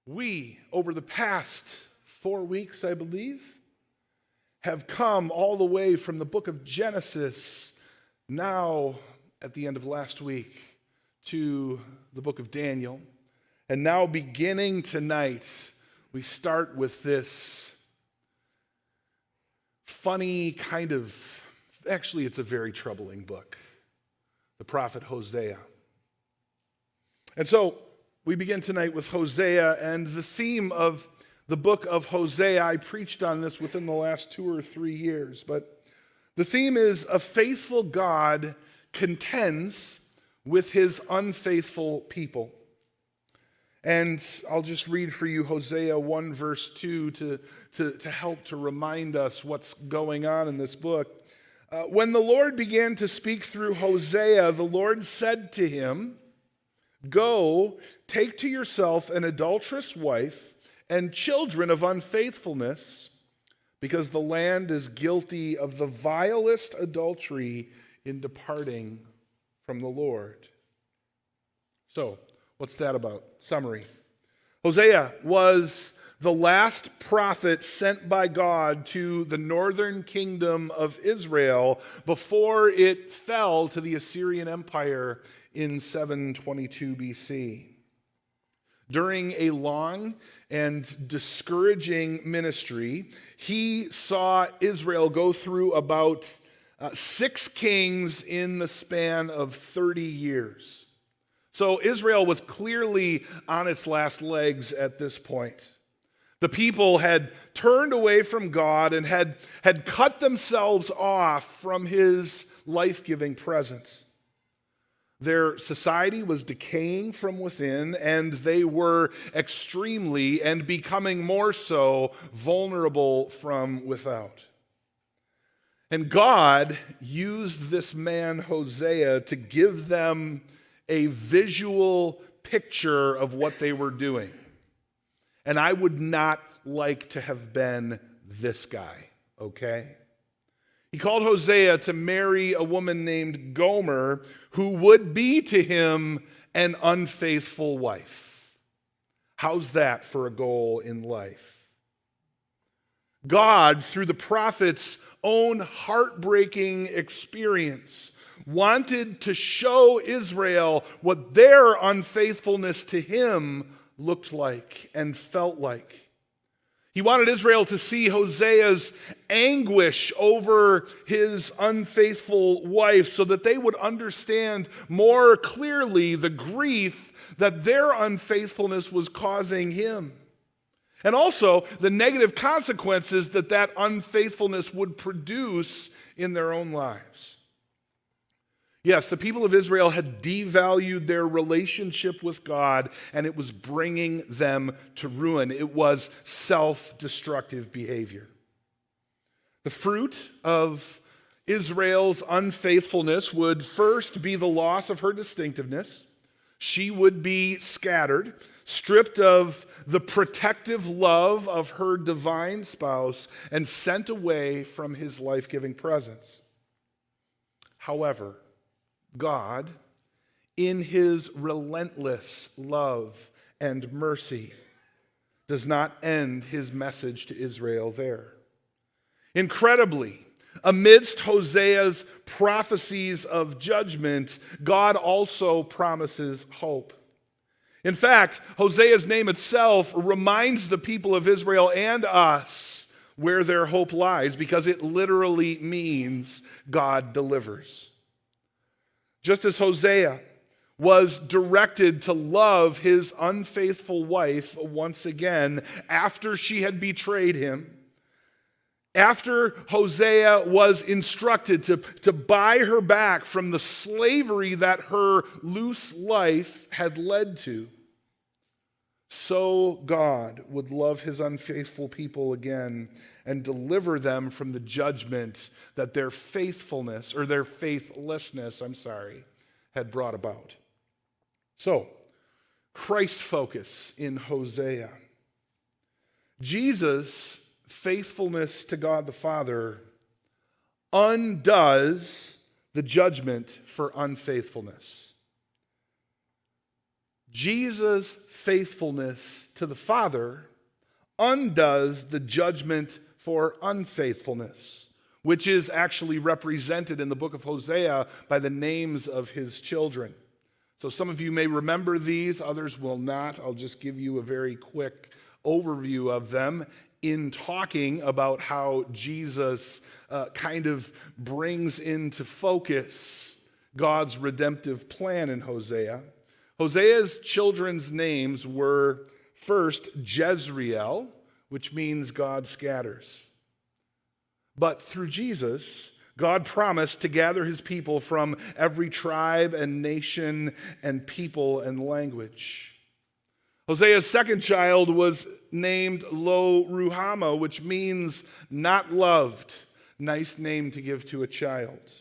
We, over the past 4 weeks, I believe, have come all the way from the book of Genesis, now at the end of last week, to the book of Daniel. And now beginning tonight, we start with this funny kind of, actually it's a very troubling book, the prophet Hosea. And so we begin tonight with Hosea, and the theme of the book of Hosea, I preached on this within the last 2 or 3 years, but the theme is a faithful God contends with his unfaithful people. And I'll just read for you Hosea 1 verse 2 to help to remind us what's going on in this book. When the Lord began to speak through Hosea, the Lord said to him, "Go, take to yourself an adulterous wife and children of unfaithfulness, because the land is guilty of the vilest adultery in departing from the Lord." So, what's that about? Summary. Hosea was the last prophet sent by God to the northern kingdom of Israel before it fell to the Assyrian Empire in 722 BC. During a long and discouraging ministry, he saw Israel go through about 6 kings in the span of 30 years. So Israel was clearly on its last legs at this point. The people had turned away from God and had cut themselves off from his life-giving presence. Their society was decaying from within, and they were extremely, and becoming more so, vulnerable from without. And God used this man, Hosea, to give them a visual picture of what they were doing. And I would not like to have been this guy, okay? He called Hosea to marry a woman named Gomer, who would be to him an unfaithful wife. How's that for a goal in life? God, through the prophet's own heartbreaking experience, wanted to show Israel what their unfaithfulness to him looked like and felt like. He wanted Israel to see Hosea's anguish over his unfaithful wife so that they would understand more clearly the grief that their unfaithfulness was causing him. And also the negative consequences that that unfaithfulness would produce in their own lives. Yes, the people of Israel had devalued their relationship with God, and it was bringing them to ruin. It was self-destructive behavior. The fruit of Israel's unfaithfulness would first be the loss of her distinctiveness. She would be scattered, stripped of the protective love of her divine spouse, and sent away from his life-giving presence. However, God, in his relentless love and mercy, does not end his message to Israel there. Incredibly, amidst Hosea's prophecies of judgment, God also promises hope. In fact, Hosea's name itself reminds the people of Israel and us where their hope lies, because it literally means God delivers. Just as Hosea was directed to love his unfaithful wife once again after she had betrayed him, after Hosea was instructed to buy her back from the slavery that her loose life had led to, so God would love his unfaithful people again and deliver them from the judgment that their faithlessness had brought about. So, Christ focus in Hosea. Jesus' faithfulness to God the Father undoes the judgment for unfaithfulness. Jesus' faithfulness to the Father undoes the judgment for unfaithfulness, which is actually represented in the book of Hosea by the names of his children. So some of you may remember these, others will not. I'll just give you a very quick overview of them in talking about how Jesus kind of brings into focus God's redemptive plan in Hosea. Hosea's children's names were first Jezreel, which means God scatters. But through Jesus, God promised to gather his people from every tribe and nation and people and language. Hosea's second child was named Lo Ruhama, which means not loved. Nice name to give to a child.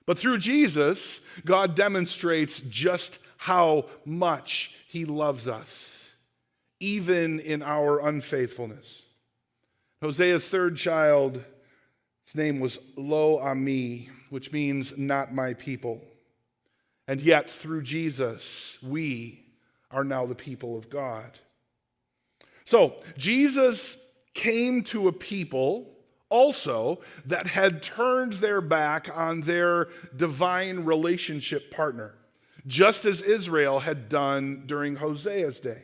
But through Jesus, God demonstrates just how much he loves us, even in our unfaithfulness. Hosea's third child, his name was Lo Ami, which means not my people. And yet, through Jesus, we are now the people of God. So, Jesus came to a people also that had turned their back on their divine relationship partner, just as Israel had done during Hosea's day.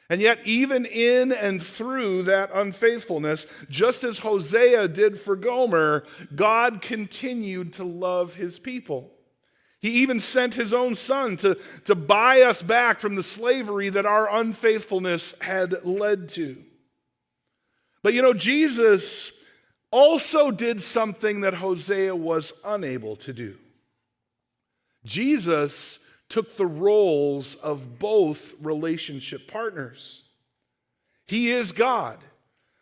And yet, even in and through that unfaithfulness, just as Hosea did for Gomer, God continued to love his people. He even sent his own son to buy us back from the slavery that our unfaithfulness had led to. But Jesus also did something that Hosea was unable to do. Jesus took the roles of both relationship partners. He is God.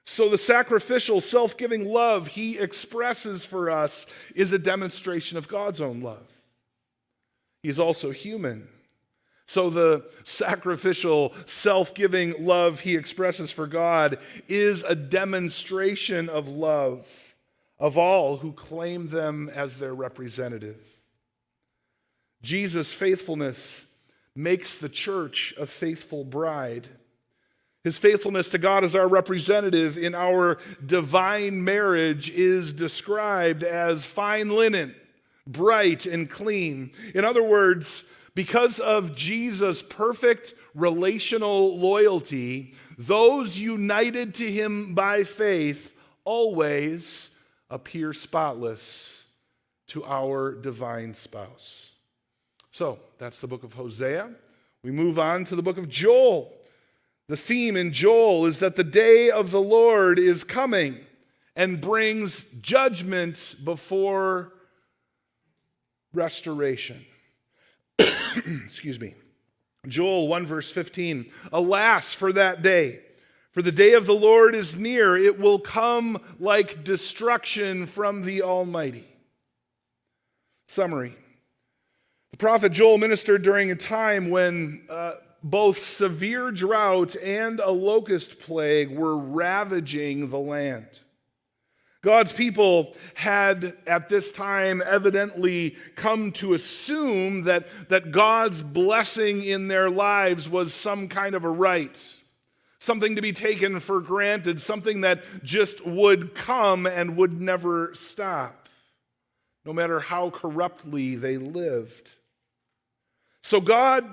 So the sacrificial, self-giving love he expresses for us is a demonstration of God's own love. He's also human. So the sacrificial, self-giving love he expresses for God is a demonstration of love of all who claim them as their representative. Jesus' faithfulness makes the church a faithful bride. His faithfulness to God as our representative in our divine marriage is described as fine linen, bright and clean. In other words, because of Jesus' perfect relational loyalty, those united to him by faith always appear spotless to our divine spouse. So, that's the book of Hosea. We move on to the book of Joel. The theme in Joel is that the day of the Lord is coming and brings judgment before restoration. Excuse me. Joel 1 verse 15. Alas for that day, for the day of the Lord is near. It will come like destruction from the Almighty. Summary. The prophet Joel ministered during a time when both severe drought and a locust plague were ravaging the land. God's people had at this time evidently come to assume that God's blessing in their lives was some kind of a right, something to be taken for granted, something that just would come and would never stop, no matter how corruptly they lived. So God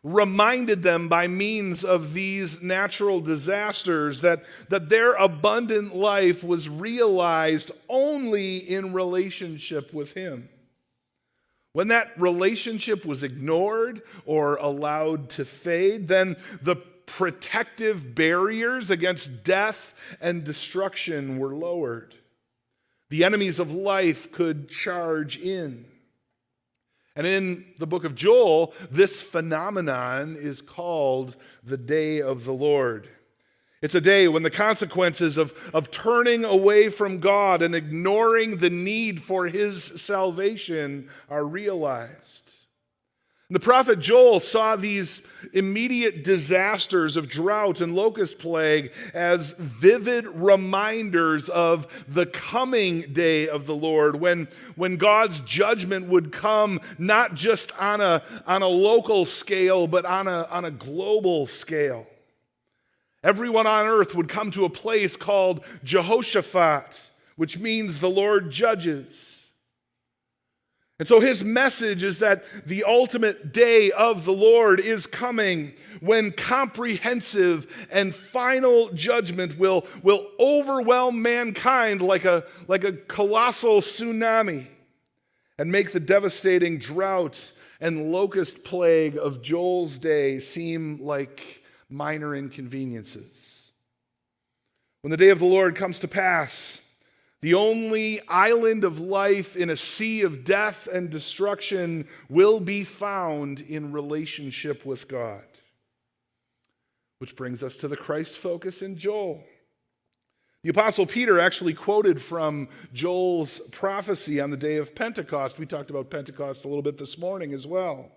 reminded them by means of these natural disasters that their abundant life was realized only in relationship with him. When that relationship was ignored or allowed to fade, then the protective barriers against death and destruction were lowered. The enemies of life could charge in. And in the book of Joel, this phenomenon is called the day of the Lord. It's a day when the consequences of turning away from God and ignoring the need for his salvation are realized. The prophet Joel saw these immediate disasters of drought and locust plague as vivid reminders of the coming day of the Lord, when God's judgment would come not just on a local scale, but on a global scale. Everyone on earth would come to a place called Jehoshaphat, which means the Lord judges. And so his message is that the ultimate day of the Lord is coming, when comprehensive and final judgment will overwhelm mankind like a colossal tsunami and make the devastating drought and locust plague of Joel's day seem like minor inconveniences. When the day of the Lord comes to pass, the only island of life in a sea of death and destruction will be found in relationship with God. Which brings us to the Christ focus in Joel. The Apostle Peter actually quoted from Joel's prophecy on the day of Pentecost. We talked about Pentecost a little bit this morning as well.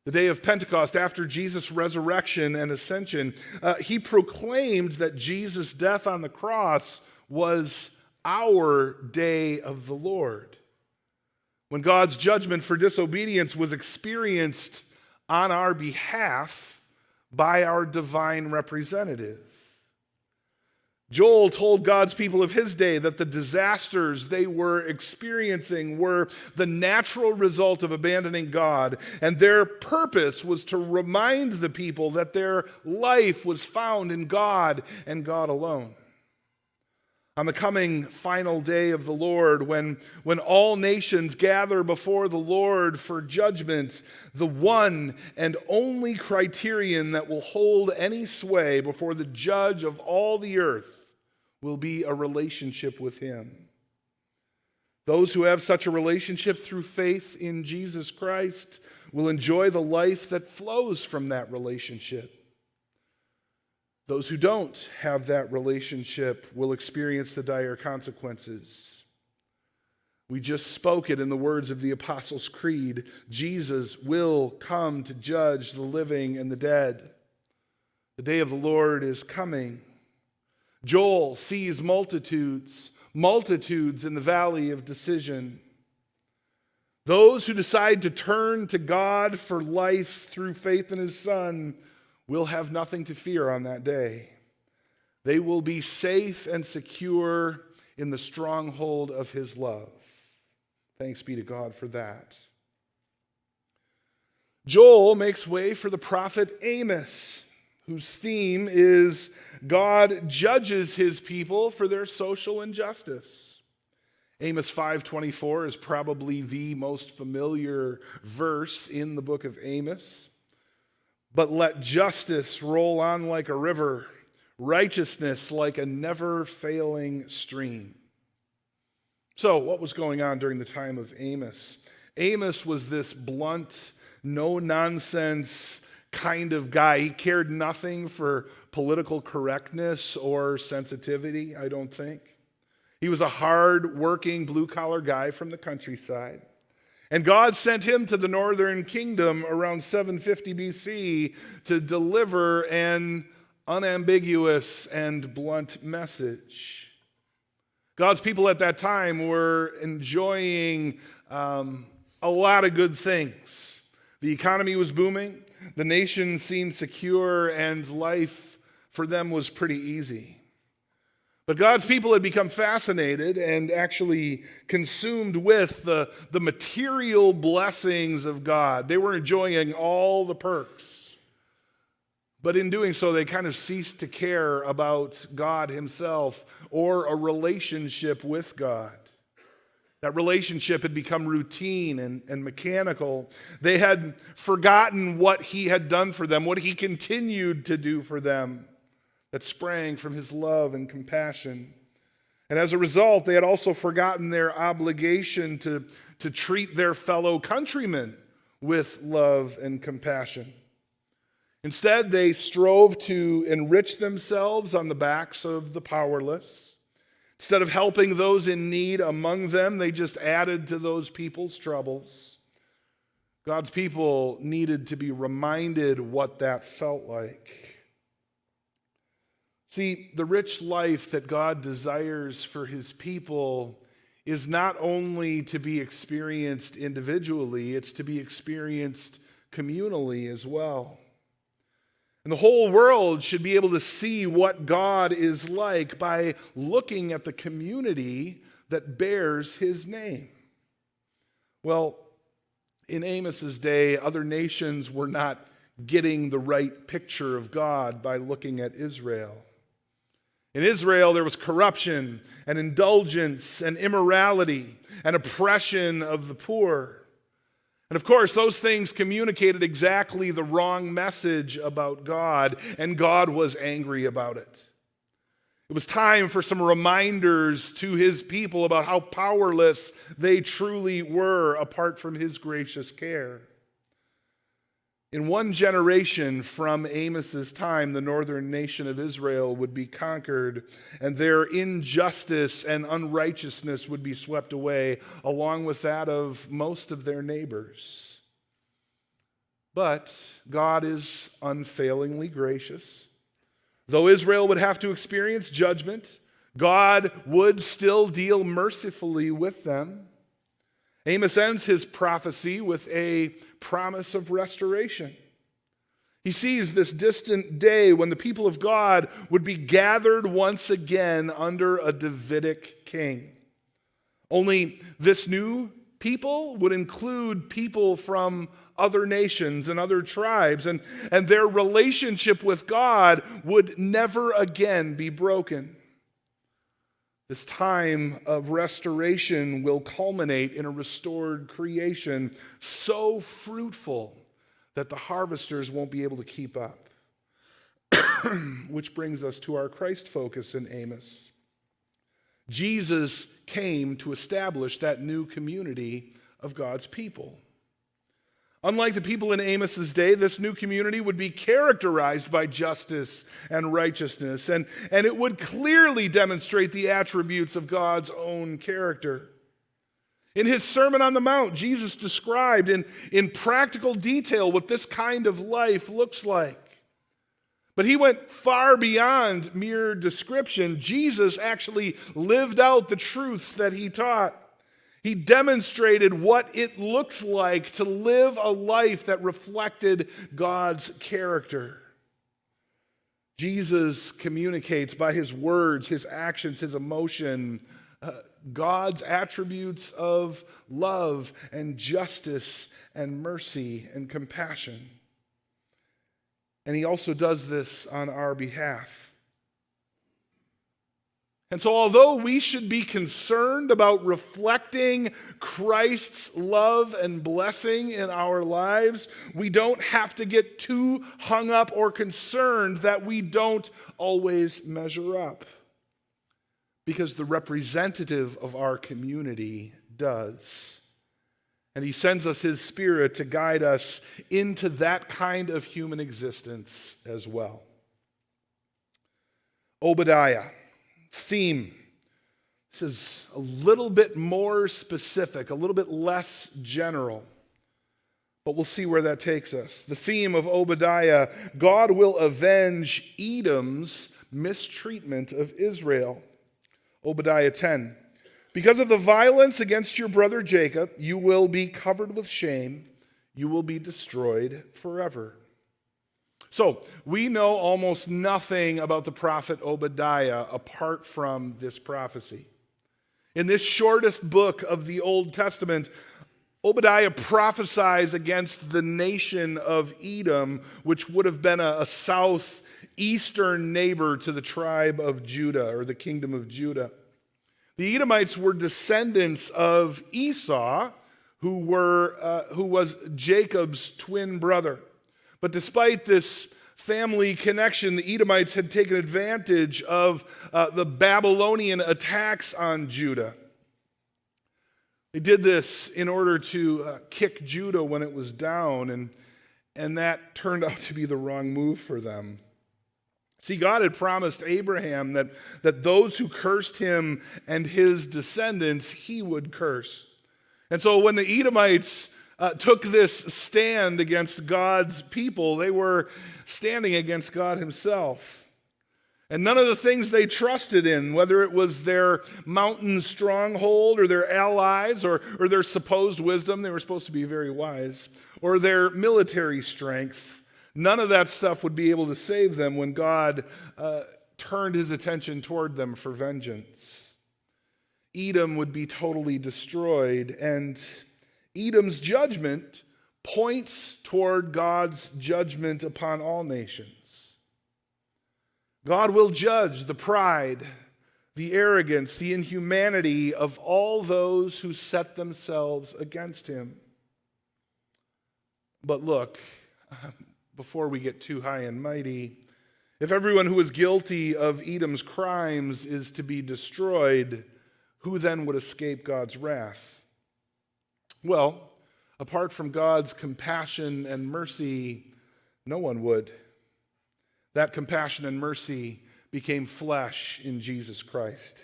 The day of Pentecost, after Jesus' resurrection and ascension, he proclaimed that Jesus' death on the cross was our day of the Lord, when God's judgment for disobedience was experienced on our behalf by our divine representative. Joel told God's people of his day that the disasters they were experiencing were the natural result of abandoning God, and their purpose was to remind the people that their life was found in God and God alone. On the coming final day of the Lord, when all nations gather before the Lord for judgment, the one and only criterion that will hold any sway before the judge of all the earth will be a relationship with him. Those who have such a relationship through faith in Jesus Christ will enjoy the life that flows from that relationship. Those who don't have that relationship will experience the dire consequences. We just spoke it in the words of the Apostles' Creed. Jesus will come to judge the living and the dead. The day of the Lord is coming. Joel sees multitudes in the valley of decision. Those who decide to turn to God for life through faith in his Son will have nothing to fear on that day. They will be safe and secure in the stronghold of his love. Thanks be to God for that. Joel makes way for the prophet Amos, whose theme is God judges his people for their social injustice. Amos 5:24 is probably the most familiar verse in the book of Amos. But let justice roll on like a river, righteousness like a never-failing stream. So, what was going on during the time of Amos? Amos was this blunt, no-nonsense kind of guy. He cared nothing for political correctness or sensitivity, I don't think. He was a hard-working, blue-collar guy from the countryside. And God sent him to the northern kingdom around 750 BC to deliver an unambiguous and blunt message. God's people at that time were enjoying a lot of good things. The economy was booming, the nation seemed secure, and life for them was pretty easy. But God's people had become fascinated and actually consumed with the material blessings of God. They were enjoying all the perks. But in doing so, they kind of ceased to care about God himself or a relationship with God. That relationship had become routine and mechanical. They had forgotten what he had done for them, what he continued to do for them, that sprang from his love and compassion. And as a result, they had also forgotten their obligation to treat their fellow countrymen with love and compassion. Instead, they strove to enrich themselves on the backs of the powerless. Instead of helping those in need among them, they just added to those people's troubles. God's people needed to be reminded what that felt like. See, the rich life that God desires for his people is not only to be experienced individually, it's to be experienced communally as well. And the whole world should be able to see what God is like by looking at the community that bears his name. Well, in Amos's day, other nations were not getting the right picture of God by looking at Israel. In Israel, there was corruption and indulgence and immorality and oppression of the poor. And of course, those things communicated exactly the wrong message about God, and God was angry about it. It was time for some reminders to his people about how powerless they truly were apart from his gracious care. In one generation from Amos's time, the northern nation of Israel would be conquered, and their injustice and unrighteousness would be swept away, along with that of most of their neighbors. But God is unfailingly gracious. Though Israel would have to experience judgment, God would still deal mercifully with them. Amos ends his prophecy with a promise of restoration. He sees this distant day when the people of God would be gathered once again under a Davidic king. Only this new people would include people from other nations and other tribes, and their relationship with God would never again be broken. This time of restoration will culminate in a restored creation so fruitful that the harvesters won't be able to keep up. Which brings us to our Christ focus in Amos. Jesus came to establish that new community of God's people. Unlike the people in Amos's day, this new community would be characterized by justice and righteousness, and it would clearly demonstrate the attributes of God's own character. In his Sermon on the Mount, Jesus described in practical detail what this kind of life looks like. But he went far beyond mere description. Jesus actually lived out the truths that he taught. He demonstrated what it looked like to live a life that reflected God's character. Jesus communicates by his words, his actions, his emotion, God's attributes of love and justice and mercy and compassion. And he also does this on our behalf. And so although we should be concerned about reflecting Christ's love and blessing in our lives, we don't have to get too hung up or concerned that we don't always measure up. Because the representative of our community does. And he sends us his Spirit to guide us into that kind of human existence as well. Obadiah. Theme. This is a little bit more specific, a little bit less general, but we'll see where that takes us. The theme of Obadiah: God will avenge Edom's mistreatment of Israel. Obadiah 10. Because of the violence against your brother Jacob, you will be covered with shame, you will be destroyed forever. So, we know almost nothing about the prophet Obadiah apart from this prophecy. In this shortest book of the Old Testament, Obadiah prophesies against the nation of Edom, which would have been a southeastern neighbor to the tribe of Judah, or the kingdom of Judah. The Edomites were descendants of Esau, who was Jacob's twin brother. But despite this family connection, the Edomites had taken advantage of the Babylonian attacks on Judah. They did this in order to kick Judah when it was down, and that turned out to be the wrong move for them. See, God had promised Abraham that those who cursed him and his descendants, he would curse. And so when the Edomites took this stand against God's people, they were standing against God himself. And none of the things they trusted in, whether it was their mountain stronghold or their allies or their supposed wisdom, they were supposed to be very wise, or their military strength, none of that stuff would be able to save them when God turned his attention toward them for vengeance. Edom would be totally destroyed, and Edom's judgment points toward God's judgment upon all nations. God will judge the pride, the arrogance, the inhumanity of all those who set themselves against him. But look, before we get too high and mighty, if everyone who is guilty of Edom's crimes is to be destroyed, who then would escape God's wrath? Well, apart from God's compassion and mercy, no one would. That compassion and mercy became flesh in Jesus Christ.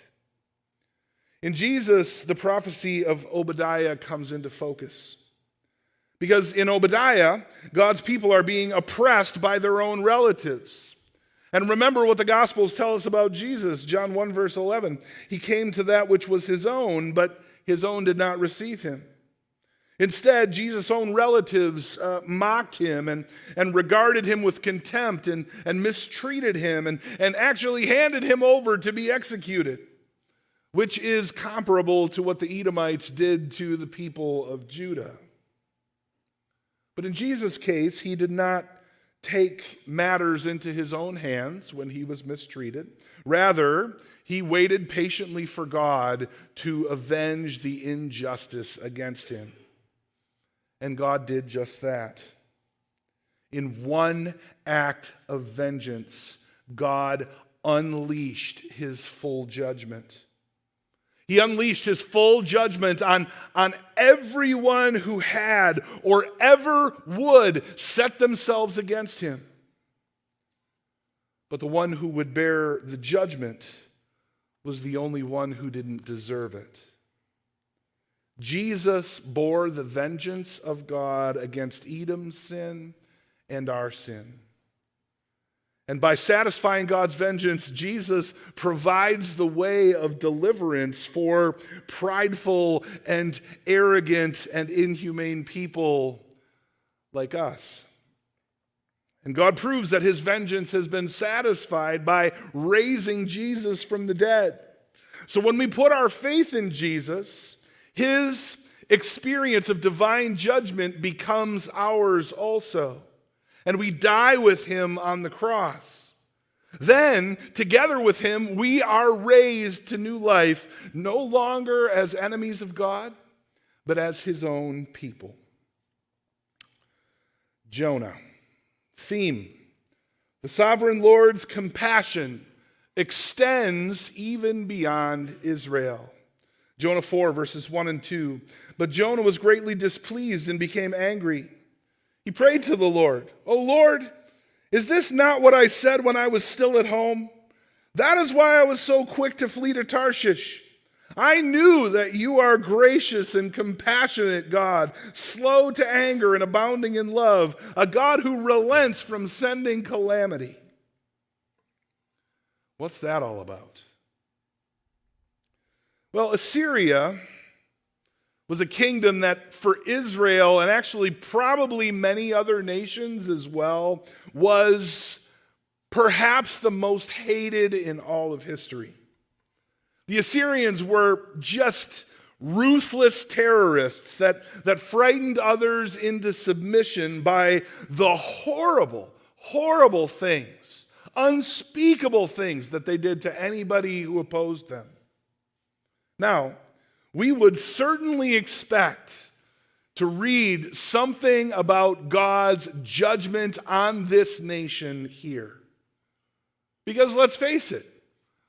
In Jesus, the prophecy of Obadiah comes into focus. Because in Obadiah, God's people are being oppressed by their own relatives. And remember what the Gospels tell us about Jesus. John 1 verse 11, he came to that which was his own, but his own did not receive him. Instead, Jesus' own relatives mocked him and regarded him with contempt and mistreated him and actually handed him over to be executed, which is comparable to what the Edomites did to the people of Judah. But in Jesus' case, he did not take matters into his own hands when he was mistreated. Rather, he waited patiently for God to avenge the injustice against him. And God did just that. In one act of vengeance, God unleashed his full judgment. He unleashed his full judgment on everyone who had or ever would set themselves against him. But the one who would bear the judgment was the only one who didn't deserve it. Jesus bore the vengeance of God against Edom's sin and our sin. And by satisfying God's vengeance, Jesus provides the way of deliverance for prideful and arrogant and inhumane people like us. And God proves that his vengeance has been satisfied by raising Jesus from the dead. So when we put our faith in Jesus, his experience of divine judgment becomes ours also. And we die with him on the cross. Then, together with him, we are raised to new life, no longer as enemies of God, but as his own people. Jonah. Theme. The sovereign Lord's compassion extends even beyond Israel. Jonah 4, verses 1 and 2. But Jonah was greatly displeased and became angry. He prayed to the Lord, "O Lord, is this not what I said when I was still at home? That is why I was so quick to flee to Tarshish. I knew that you are gracious and compassionate God, slow to anger and abounding in love, a God who relents from sending calamity." What's that all about? Well, Assyria was a kingdom that for Israel, and actually probably many other nations as well, was perhaps the most hated in all of history. The Assyrians were just ruthless terrorists that frightened others into submission by the horrible, horrible things, unspeakable things that they did to anybody who opposed them. Now, we would certainly expect to read something about God's judgment on this nation here. Because let's face it,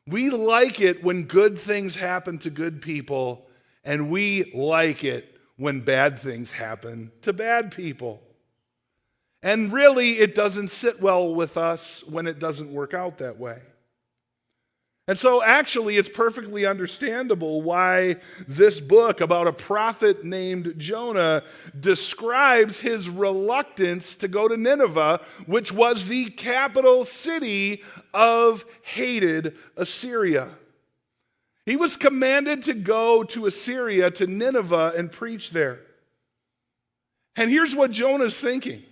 we like it when good things happen to good people, and we like it when bad things happen to bad people. And really, it doesn't sit well with us when it doesn't work out that way. And so actually it's perfectly understandable why this book about a prophet named Jonah describes his reluctance to go to Nineveh, which was the capital city of hated Assyria. He was commanded to go to Assyria, to Nineveh, and preach there. And here's what Jonah's thinking.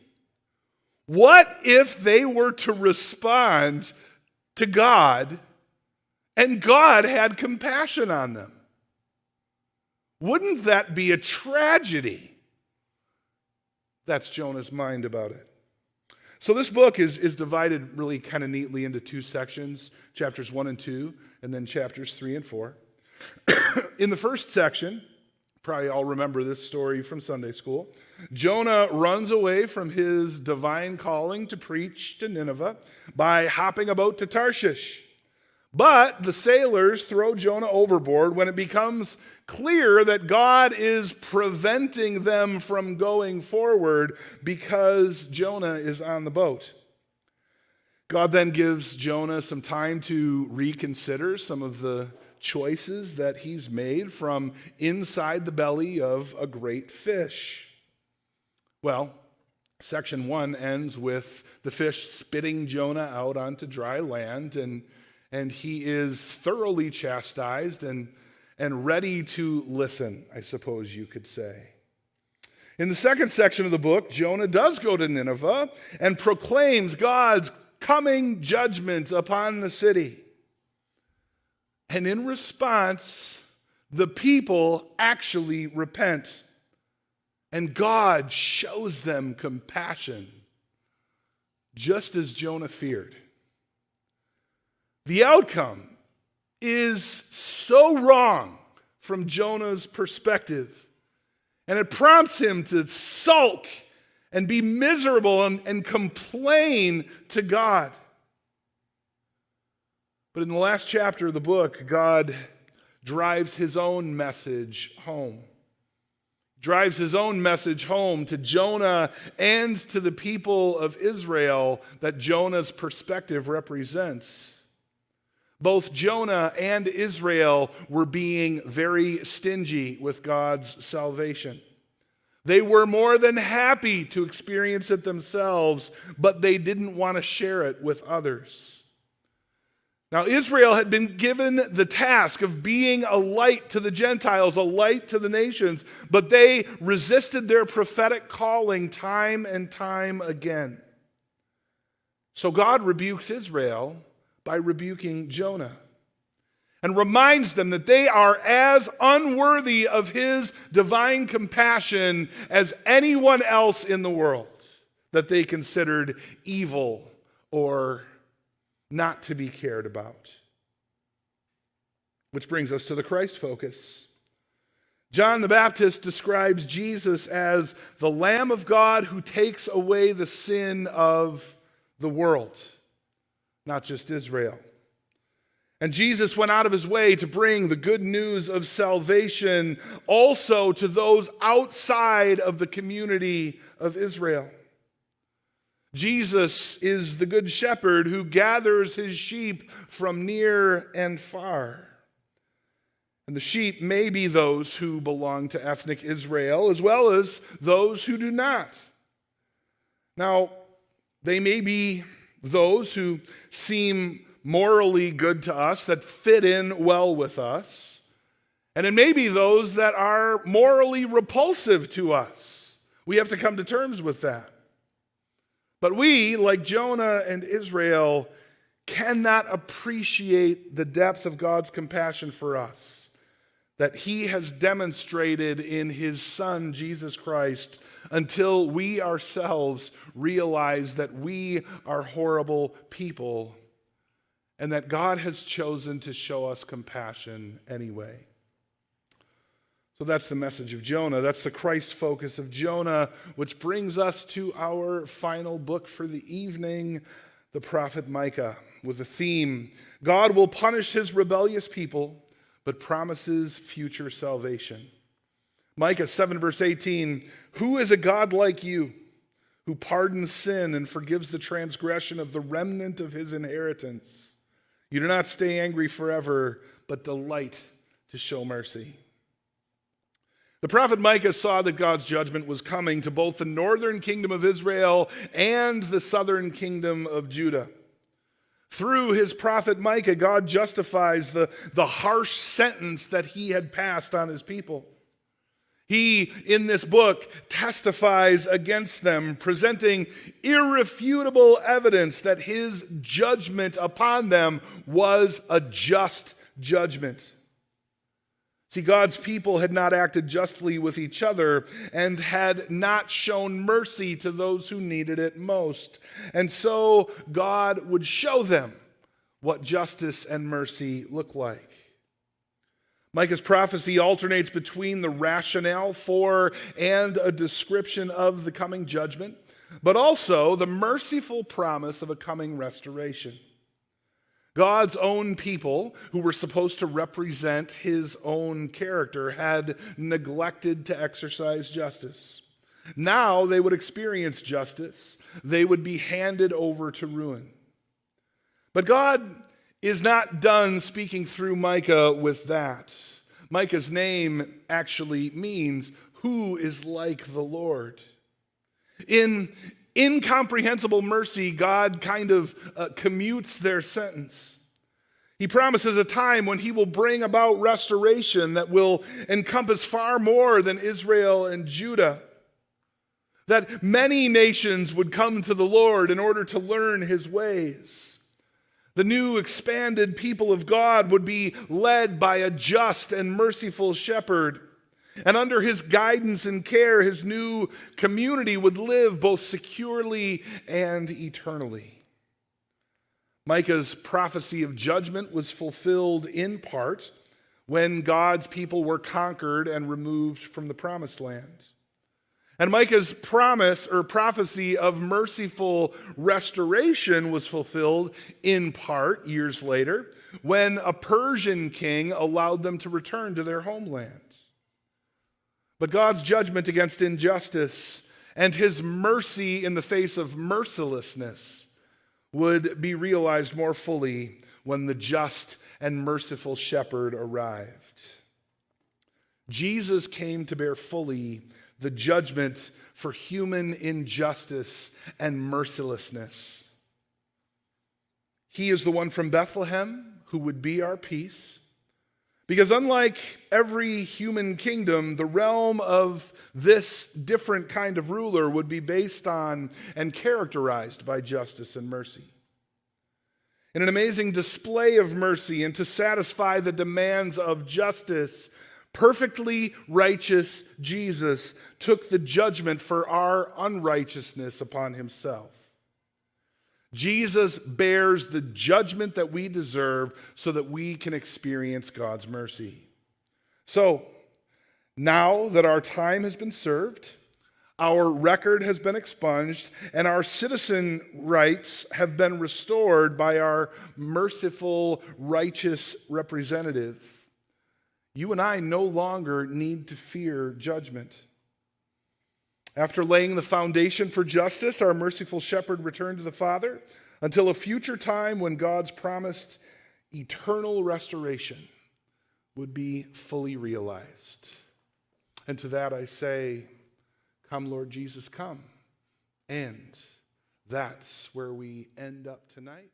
What if they were to respond to God and God had compassion on them? Wouldn't that be a tragedy? That's Jonah's mind about it. So this book is divided really kind of neatly into two sections, chapters 1 and 2, and then chapters 3 and 4. In the first section, probably all remember this story from Sunday school, Jonah runs away from his divine calling to preach to Nineveh by hopping a boat to Tarshish. But the sailors throw Jonah overboard when it becomes clear that God is preventing them from going forward because Jonah is on the boat. God then gives Jonah some time to reconsider some of the choices that he's made from inside the belly of a great fish. Well, section 1 ends with the fish spitting Jonah out onto dry land, and he is thoroughly chastised and ready to listen, I suppose you could say. In the second section of the book, Jonah does go to Nineveh and proclaims God's coming judgment upon the city. And in response, the people actually repent. And God shows them compassion, just as Jonah feared. The outcome is so wrong from Jonah's perspective, and it prompts him to sulk and be miserable and complain to God. But in the last chapter of the book, God drives his own message home. Drives his own message home to Jonah and to the people of Israel that Jonah's perspective represents. Both Jonah and Israel were being very stingy with God's salvation. They were more than happy to experience it themselves, but they didn't want to share it with others. Now, Israel had been given the task of being a light to the Gentiles, a light to the nations, but they resisted their prophetic calling time and time again. So God rebukes Israel by rebuking Jonah and reminds them that they are as unworthy of his divine compassion as anyone else in the world that they considered evil or not to be cared about. Which brings us to the Christ focus. John the Baptist describes Jesus as the Lamb of God who takes away the sin of the world, not just Israel. And Jesus went out of his way to bring the good news of salvation also to those outside of the community of Israel. Jesus is the good shepherd who gathers his sheep from near and far. And the sheep may be those who belong to ethnic Israel as well as those who do not. Now, they may be those who seem morally good to us, that fit in well with us. And it may be those that are morally repulsive to us. We have to come to terms with that. But we, like Jonah and Israel, cannot appreciate the depth of God's compassion for us that he has demonstrated in his Son, Jesus Christ, until we ourselves realize that we are horrible people and that God has chosen to show us compassion anyway. So that's the message of Jonah. That's the Christ focus of Jonah, which brings us to our final book for the evening, the prophet Micah, with the theme, God will punish his rebellious people, but promises future salvation. Micah 7 verse 18, who is a God like you, who pardons sin and forgives the transgression of the remnant of his inheritance? You do not stay angry forever, but delight to show mercy. The prophet Micah saw that God's judgment was coming to both the northern kingdom of Israel and the southern kingdom of Judah. Through his prophet Micah, God justifies the harsh sentence that he had passed on his people. He, in this book, testifies against them, presenting irrefutable evidence that his judgment upon them was a just judgment. See, God's people had not acted justly with each other and had not shown mercy to those who needed it most. And so God would show them what justice and mercy look like. Micah's prophecy alternates between the rationale for and a description of the coming judgment, but also the merciful promise of a coming restoration. God's own people, who were supposed to represent his own character, had neglected to exercise justice. Now they would experience justice. They would be handed over to ruin. But God is not done speaking through Micah with that. Micah's name actually means, "Who is like the Lord?" In incomprehensible mercy, God kind of commutes their sentence. He promises a time when he will bring about restoration that will encompass far more than Israel and Judah. That many nations would come to the Lord in order to learn his ways. The new expanded people of God would be led by a just and merciful shepherd. And under his guidance and care, his new community would live both securely and eternally. Micah's prophecy of judgment was fulfilled in part when God's people were conquered and removed from the promised land. And Micah's promise or prophecy of merciful restoration was fulfilled in part years later when a Persian king allowed them to return to their homeland. But God's judgment against injustice and his mercy in the face of mercilessness would be realized more fully when the just and merciful shepherd arrived. Jesus came to bear fully the judgment for human injustice and mercilessness. He is the one from Bethlehem who would be our peace. Because unlike every human kingdom, the realm of this different kind of ruler would be based on and characterized by justice and mercy. In an amazing display of mercy and to satisfy the demands of justice, perfectly righteous Jesus took the judgment for our unrighteousness upon himself. Jesus bears the judgment that we deserve so that we can experience God's mercy. So, now that our time has been served, our record has been expunged, and our citizen rights have been restored by our merciful, righteous representative, you and I no longer need to fear judgment. After laying the foundation for justice, our merciful shepherd returned to the Father until a future time when God's promised eternal restoration would be fully realized. And to that I say, come, Lord Jesus, come. And that's where we end up tonight.